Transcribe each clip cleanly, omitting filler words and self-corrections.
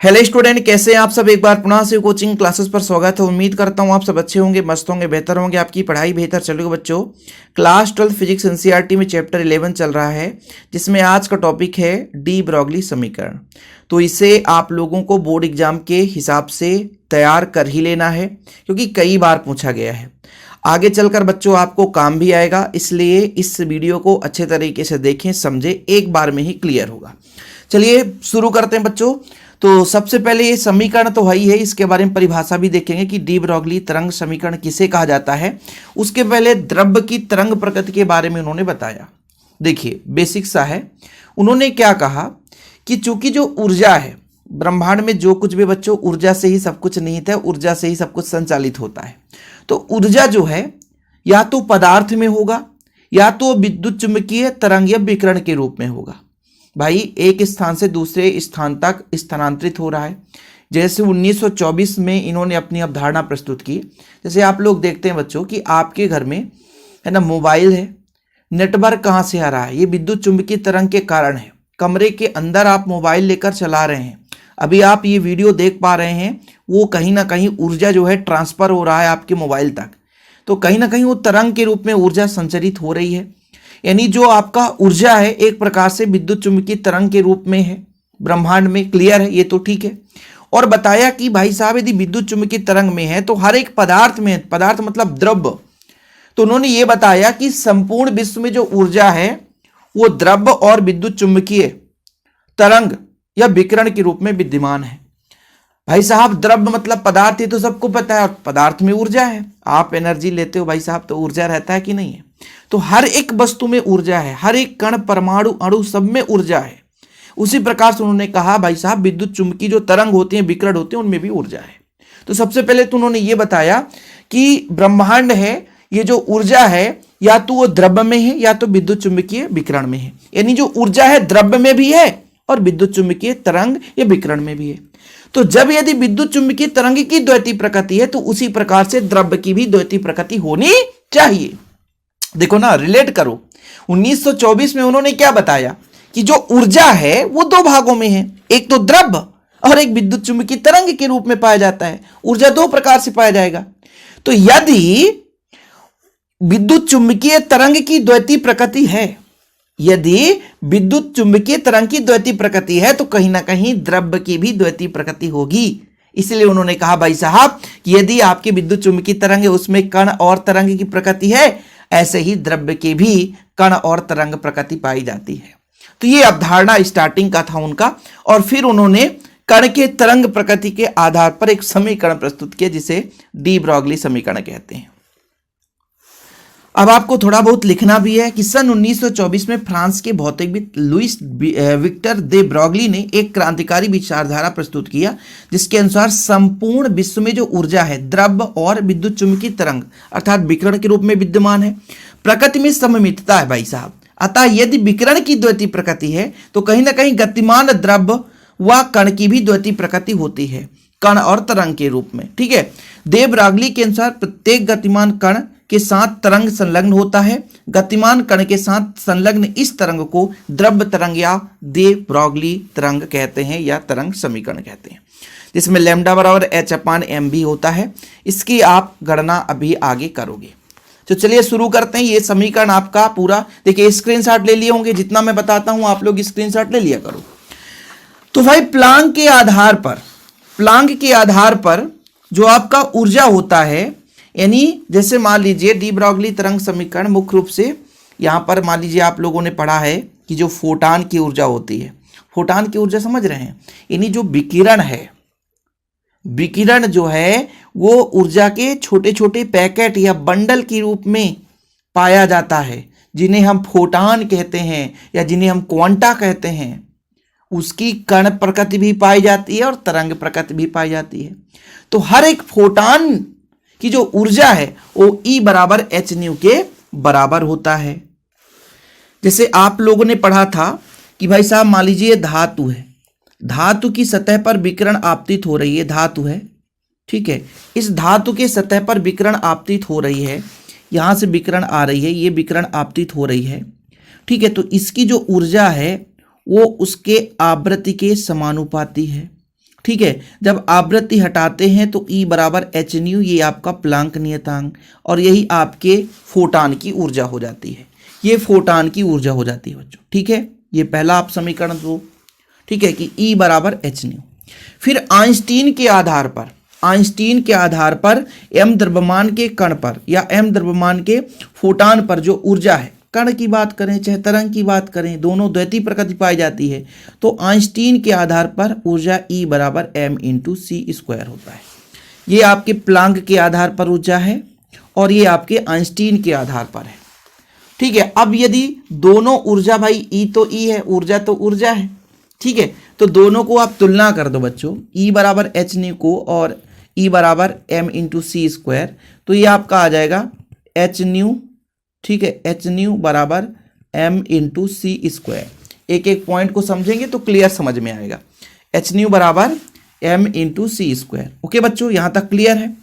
Hello student, कैसे हैं आप सब। एक बार पुनः से कोचिंग क्लासेस पर स्वागत है। उम्मीद करता हूं आप सब अच्छे होंगे, मस्त होंगे, बेहतर होंगे, आपकी पढ़ाई बेहतर चलेगी। बच्चों, क्लास 12 फिजिक्स एनसीईआरटी में चैप्टर 11 चल रहा है, जिसमें आज का टॉपिक है डी ब्रॉगली समीकरण। तो इसे आप लोगों को बोर्ड एग्जाम के हिसाब से तैयार कर ही लेना है, क्योंकि कई बार पूछा गया है। आगे चलकर बच्चों आपको काम भी आएगा, इसलिए इस वीडियो को अच्छे तरीके से देखें, समझें, एक बार में ही क्लियर होगा। चलिए शुरू करते हैं बच्चों। तो सबसे पहले ये समीकरण तो है ही है, इसके बारे में परिभाषा भी देखेंगे कि डी ब्रॉगली तरंग समीकरण किसे कहा जाता है। उसके पहले द्रव्य की तरंग प्रकृति के बारे में उन्होंने बताया। देखिए बेसिक सा है। उन्होंने क्या कहा कि चूंकि जो ऊर्जा है ब्रह्मांड में, जो कुछ भी बच्चों, ऊर्जा से ही सब कुछ निहित है, ऊर्जा से ही सब कुछ संचालित होता है। तो ऊर्जा जो है या तो पदार्थ में होगा या तो विद्युत चुंबकीय तरंग या विकिरण के रूप में होगा। भाई एक स्थान से दूसरे स्थान तक स्थानांतरित हो रहा है। जैसे 1924 में इन्होंने अपनी अवधारणा प्रस्तुत की। जैसे आप लोग देखते हैं बच्चों कि आपके घर में है ना मोबाइल है, नेटवर्क कहाँ से आ रहा है? ये विद्युत चुंबकीय तरंग के कारण है। कमरे के अंदर आप मोबाइल लेकर चला रहे हैं, अभी आप ये वीडियो देख पा रहे हैं, वो कहीं ना कहीं ऊर्जा जो है ट्रांसफर हो रहा है आपके मोबाइल तक। तो कहीं ना कहीं वो तरंग के रूप में ऊर्जा संचरित हो रही है। यानी जो आपका ऊर्जा है एक प्रकार से विद्युत चुंबकीय तरंग के रूप में है ब्रह्मांड में। क्लियर है? ये तो ठीक है। और बताया कि भाई साहब यदि विद्युत चुंबकीय तरंग में है तो हर एक पदार्थ में, पदार्थ मतलब द्रव्य, तो उन्होंने ये बताया कि संपूर्ण विश्व में जो ऊर्जा है वो द्रव्य और विद्युत चुंबकीय तरंग या विकिरण के रूप में विद्यमान है। भाई साहब द्रव्य मतलब पदार्थ, ये तो सबको पता है, पदार्थ में ऊर्जा है। आप एनर्जी लेते हो भाई साहब तो ऊर्जा रहता है कि नहीं है? तो हर एक वस्तु में ऊर्जा है, हर एक कण, परमाणु, अणु सब में ऊर्जा है। उसी प्रकार से उन्होंने कहा भाई साहब विद्युत चुंबकीय जो तरंग होते हैं, विकिरण होते हैं, उनमें भी ऊर्जा है। तो सबसे पहले तो उन्होंने ये बताया कि ब्रह्मांड है, ये जो ऊर्जा है या तो वो द्रव्य में है या तो विद्युत चुंबकीय विकिरण में है। यानी जो ऊर्जा है द्रव्य में भी है और विद्युत चुंबकीय तरंग या विकिरण में भी है। तो जब यदि विद्युत चुंबकीय तरंग की द्वैतीय प्रकृति है तो उसी प्रकार से द्रव्य की भी द्वैतीय प्रकृति होनी चाहिए। देखो ना, रिलेट करो। 1924 में उन्होंने क्या बताया कि जो ऊर्जा है वो दो भागों में है, एक तो द्रव्य और एक विद्युत चुंबकीय तरंग के रूप में पाया जाता है। ऊर्जा दो प्रकार से पाया जाएगा। तो यदि विद्युत चुंबकीय तरंग की द्वैतीय प्रकृति है, यदि विद्युत चुंबकीय तरंग की द्वैतीय प्रकृति है तो कहीं ना कहीं द्रव्य की भी द्वैतीय प्रकृति होगी। इसलिए उन्होंने कहा भाई साहब कि यदि आपकी विद्युत चुंबकीय तरंग है उसमें कण और तरंग की प्रकृति है, ऐसे ही द्रव्य के भी कण और तरंग प्रकृति पाई जाती है। तो ये अवधारणा स्टार्टिंग का था उनका। और फिर उन्होंने कण के तरंग प्रकृति के आधार पर एक समीकरण प्रस्तुत किया जिसे डी ब्रॉगली समीकरण कहते हैं। अब आपको थोड़ा बहुत लिखना भी है कि सन 1924 में फ्रांस के भौतिकविद लुइस विक्टर दे ब्रॉगली ने एक क्रांतिकारी विचारधारा प्रस्तुत किया, जिसके अनुसार संपूर्ण विश्व में जो ऊर्जा है द्रव्य और विद्युत चुंबकीय तरंग अर्थात विकिरण के रूप में विद्यमान है। प्रकृति में सममितता है भाई साहब। अतः यदि विकिरण की द्वैतीय प्रकृति है तो कहीं ना कहीं गतिमान द्रव्य व कण की भी द्वैतीय प्रकृति होती है, कण और तरंग के रूप में। ठीक है। दे ब्रॉगली के अनुसार प्रत्येक गतिमान कण के साथ तरंग संलग्न होता है। गतिमान कण के साथ संलग्न इस तरंग को द्रव्य तरंग या दे ब्रॉगली तरंग कहते हैं या तरंग समीकरण कहते हैं, जिसमें लैम्डा बराबर h/m भी होता है। इसकी आप गणना अभी आगे करोगे। तो चलिए शुरू करते हैं। ये समीकरण आपका पूरा देखिए, स्क्रीनशॉट ले लिए होंगे। जितना मैं बताता हूं आप लोग स्क्रीनशॉट ले लिया करो। तो भाई प्लांक के आधार पर जो आपका ऊर्जा होता है, यानी जैसे मान लीजिए डी ब्रॉगली तरंग समीकरण मुख्य रूप से यहां पर मान लीजिए आप लोगों ने पढ़ा है कि जो फोटान की ऊर्जा होती है, फोटान की ऊर्जा समझ रहे हैं? यानी जो विकिरण है, विकिरण जो है वो ऊर्जा के छोटे छोटे पैकेट या बंडल के रूप में पाया जाता है, जिन्हें हम फोटान कहते हैं या जिन्हें हम क्वांटा कहते हैं। उसकी कण प्रकृति भी पाई जाती है और तरंग प्रकृति भी पाई जाती है। तो हर एक फोटान की जो ऊर्जा है वो E बराबर h न्यू के बराबर होता है। जैसे आप लोगों ने पढ़ा था कि भाई साहब मान लीजिए धातु है, धातु की सतह पर विकिरण आपतित हो रही है, धातु है, ठीक है। इस धातु के सतह पर विकिरण आपतित हो रही है, यहां से विकिरण आ रही है, ये विकिरण आपतित हो रही है, ठीक है। तो इसकी जो ऊर्जा है वो उसके आवृत्ति के समानुपाती है, ठीक है। जब आवृत्ति हटाते हैं तो E बराबर एच न्यू, ये आपका प्लांक नियतांक, और यही आपके फोटान की ऊर्जा हो जाती है। ये फोटान की ऊर्जा हो जाती है बच्चों, ठीक है। ये पहला आप समीकरण दो, ठीक है, कि E बराबर एच न्यू। फिर आइंस्टीन के आधार पर m द्रव्यमान के कण पर या m द्रव्यमान के फोटान पर जो ऊर्जा है, कण की बात करें चाहे तरंग की बात करें, दोनों द्वैतीय प्रकृति पाई जाती है। तो आइंस्टीन के आधार पर ऊर्जा E बराबर m इंटू सी स्क्वायर होता है। ये आपके प्लांक के आधार पर ऊर्जा है और ये आपके आइंस्टीन के आधार पर है, ठीक है। अब यदि दोनों ऊर्जा, भाई E तो E है, ऊर्जा तो ऊर्जा है, ठीक है, तो दोनों को आप तुलना कर दो बच्चों, E बराबर एच न्यू को और E बराबर m इंटू सी स्क्वायर, तो ये आपका आ जाएगा एच न्यू, ठीक है, एच न्यू बराबर m इंटू सी स्क्वायर। एक एक पॉइंट को समझेंगे तो क्लियर समझ में आएगा। एच न्यू बराबर m इंटू सी स्क्वायर। ओके बच्चों, यहाँ तक क्लियर है।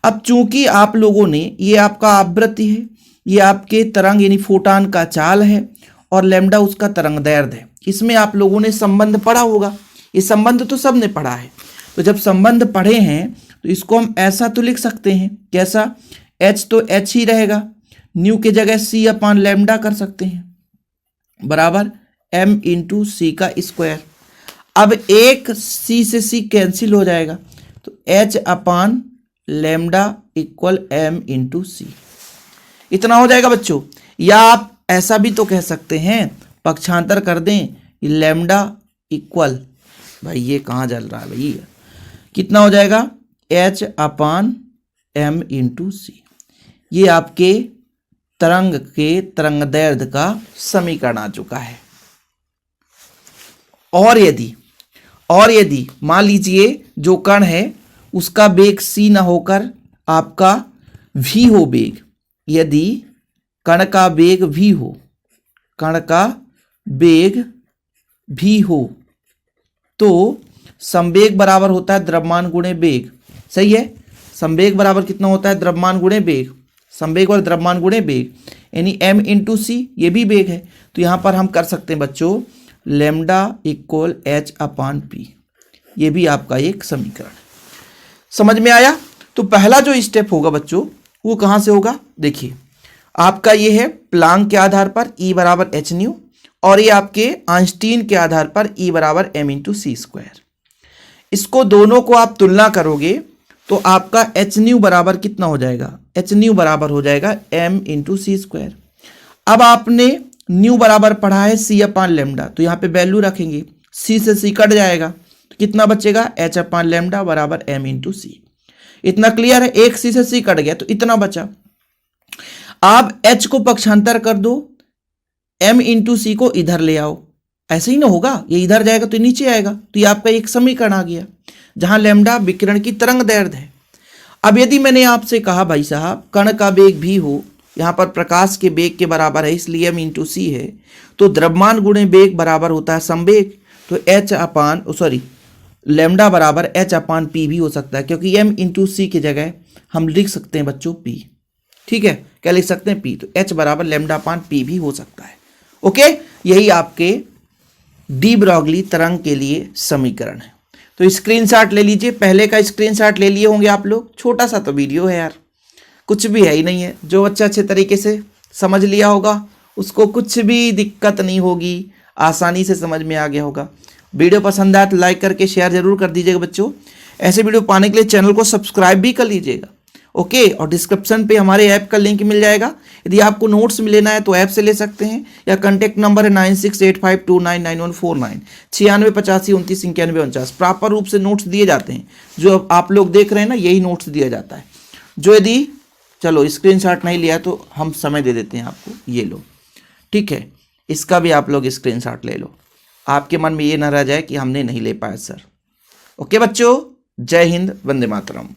अब चूंकि आप लोगों ने, ये आपका आवृत्ति है, ये आपके तरंग यानी फोटान का चाल है, और लैम्डा उसका तरंग दैर्ध्य है। इसमें आप लोगों ने संबंध पढ़ा होगा, ये संबंध तो सबने पढ़ा है। तो जब संबंध पढ़े हैं तो इसको हम ऐसा तो लिख सकते हैं, कैसा, h तो h ही रहेगा, न्यू के जगह c अपान लैम्डा कर सकते हैं, बराबर m इंटू सी का स्क्वायर। अब एक c से c कैंसिल हो जाएगा, तो h अपान लैम्डा इक्वल m इंटू सी, इतना हो जाएगा बच्चों। या आप ऐसा भी तो कह सकते हैं, पक्षांतर कर दें, लैम्डा इक्वल, भाई ये कहाँ जल रहा है भाई, कितना हो जाएगा, h अपान m इंटू सी। ये आपके तरंग के तरंग दैर्ध्य का समीकरण आ चुका है। और यदि मान लीजिए जो कण है उसका वेग c ना होकर आपका v हो वेग, यदि कण का वेग v हो, तो संवेग बराबर होता है द्रव्यमान गुणे वेग, सही है। संवेग बराबर कितना होता है, द्रव्यमान गुणे वेग, संवेग और द्रव्यमान गुणे वेग, यानी m इंटू सी, ये भी वेग है। तो यहां पर हम कर सकते हैं बच्चों, लैम्डा इक्वल h अपान पी, ये भी आपका एक समीकरण है। समझ में आया। तो पहला जो स्टेप होगा बच्चों वो कहां से होगा, देखिए आपका ये है प्लांक के आधार पर E बराबर एच न्यू, और ये आपके आइंस्टीन के आधार पर E बराबर m इंटू सी स्क्वायर। इसको दोनों को आप तुलना करोगे तो आपका एच न्यू बराबर कितना हो जाएगा, एच न्यू बराबर हो जाएगा m इंटू सी स्क्वायर। अब आपने न्यू बराबर पढ़ा है c अपान लैम्डा, तो यहाँ पे वैल्यू रखेंगे, c से c कट जाएगा, तो कितना बचेगा, h अपान लैम्डा बराबर m इंटू सी। इतना क्लियर है, एक c से c कट गया तो इतना बचा। आप h को पक्षांतर कर दो, m इंटू सी को इधर ले आओ, ऐसे ही ना होगा, ये इधर जाएगा तो नीचे आएगा, तो ये आपका एक समीकरण आ गया जहां लैम्डा विकिरण की तरंग दैर्ध्य है। अब यदि मैंने आपसे कहा भाई साहब कण का वेग भी हो, यहाँ पर प्रकाश के वेग के बराबर है इसलिए m इंटू सी है, तो द्रव्यमान गुणे वेग बराबर होता है संवेग, तो h अपान लैम्डा बराबर h अपान पी भी हो सकता है, क्योंकि m इंटू सी की जगह हम लिख सकते हैं बच्चों p, ठीक है, क्या लिख सकते हैं p, तो h बराबर लैम्डा अपान पी भी हो सकता है। ओके, यही आपके डी ब्रॉगली तरंग के लिए समीकरण है। तो स्क्रीनशॉट ले लीजिए, पहले का स्क्रीनशॉट ले लिए होंगे आप लोग, छोटा सा तो वीडियो है यार, कुछ भी है ही नहीं है। जो बच्चा अच्छे तरीके से समझ लिया होगा उसको कुछ भी दिक्कत नहीं होगी, आसानी से समझ में आ गया होगा। वीडियो पसंद आए तो लाइक करके शेयर जरूर कर दीजिएगा बच्चों। ऐसे वीडियो पाने के लिए चैनल को सब्सक्राइब भी कर लीजिएगा। ओके, और डिस्क्रिप्शन पे हमारे ऐप का लिंक मिल जाएगा। यदि आपको नोट्स में लेना है तो ऐप से ले सकते हैं, या कॉन्टैक्ट नंबर है 9685299149, 9685292949। प्रॉपर रूप से नोट्स दिए जाते हैं, जो आप लोग देख रहे हैं ना, यही नोट्स दिया जाता है। जो यदि चलो स्क्रीनशॉट नहीं लिया तो हम समय दे देते हैं आपको, ये लो, ठीक है, इसका भी आप लोग स्क्रीनशॉट ले लो, आपके मन में ये ना रह जाए कि हमने नहीं ले पाया सर। ओके बच्चों, जय हिंद, वंदे मातरम।